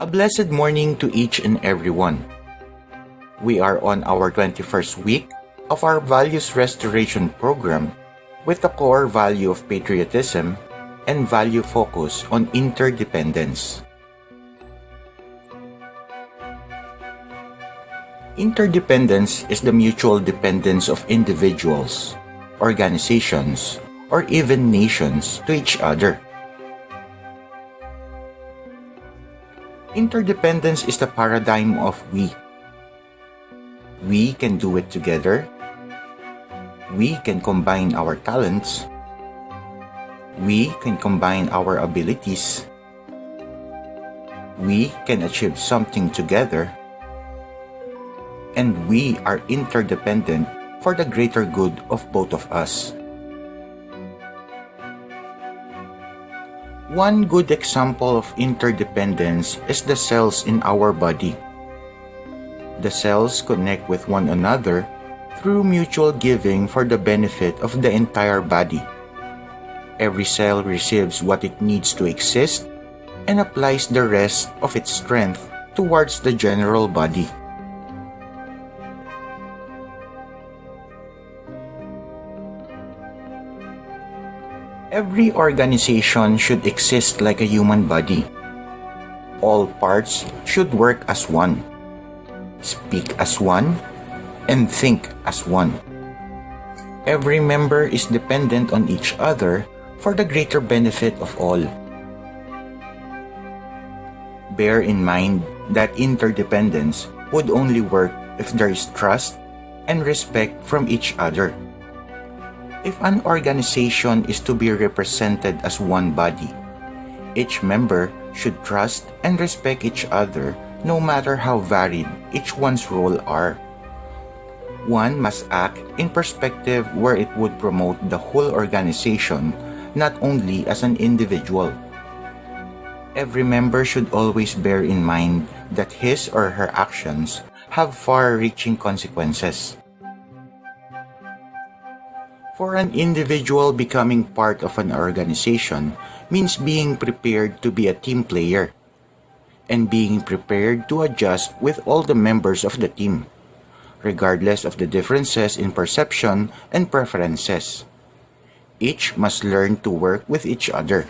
A blessed morning to each and every one. We are on our 21st week of our Values Restoration program with the core value of patriotism and value focus on interdependence. Interdependence is the mutual dependence of individuals, organizations, or even nations to each other. Interdependence is the paradigm of we. We can do it together. We can combine our talents. We can combine our abilities. We can achieve something together. And we are interdependent for the greater good of both of us. One good example of interdependence is the cells in our body. The cells connect with one another through mutual giving for the benefit of the entire body. Every cell receives what it needs to exist and applies the rest of its strength towards the general body. Every organization should exist like a human body. All parts should work as one, speak as one, and think as one. Every member is dependent on each other for the greater benefit of all. Bear in mind that interdependence would only work if there is trust and respect from each other. If an organization is to be represented as one body, each member should trust and respect each other no matter how varied each one's role are. One must act in perspective where it would promote the whole organization, not only as an individual. Every member should always bear in mind that his or her actions have far-reaching consequences. For an individual, becoming part of an organization means being prepared to be a team player and being prepared to adjust with all the members of the team, regardless of the differences in perception and preferences. Each must learn to work with each other.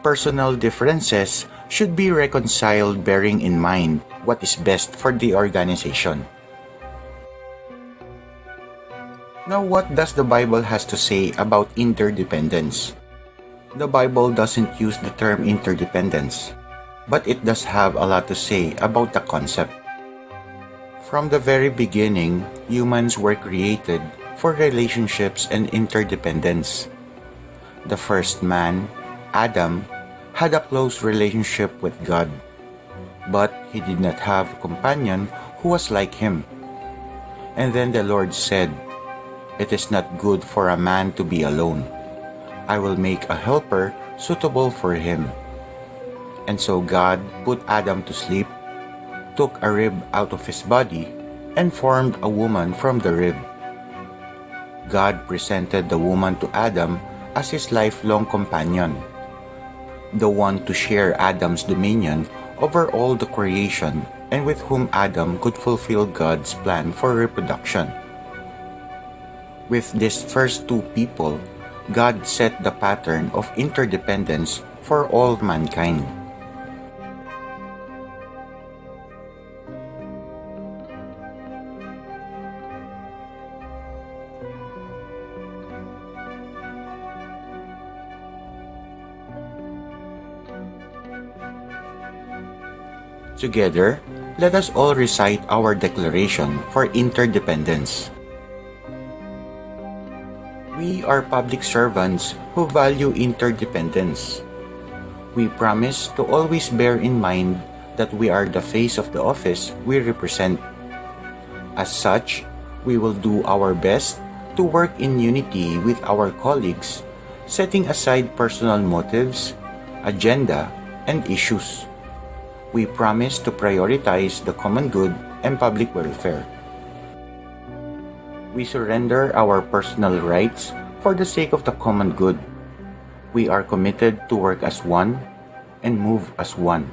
Personal differences should be reconciled bearing in mind what is best for the organization. Now, what does the Bible has to say about interdependence? The Bible doesn't use the term interdependence, but it does have a lot to say about the concept. From the very beginning, humans were created for relationships and interdependence. The first man, Adam, had a close relationship with God, but he did not have a companion who was like him. And then the Lord said, "It is not good for a man to be alone. I will make a helper suitable for him." And so God put Adam to sleep, took a rib out of his body, and formed a woman from the rib. God presented the woman to Adam as his lifelong companion, the one to share Adam's dominion over all the creation and with whom Adam could fulfill God's plan for reproduction. With these first two people, God set the pattern of interdependence for all mankind. Together, let us all recite our declaration for interdependence. We are public servants who value interdependence. We promise to always bear in mind that we are the face of the office we represent. As such, we will do our best to work in unity with our colleagues, setting aside personal motives, agenda, and issues. We promise to prioritize the common good and public welfare. We surrender our personal rights for the sake of the common good. We are committed to work as one and move as one.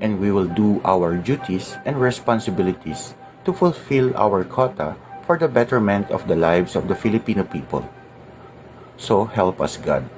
and we will do our duties and responsibilities to fulfill our quota for the betterment of the lives of the Filipino people. So help us God.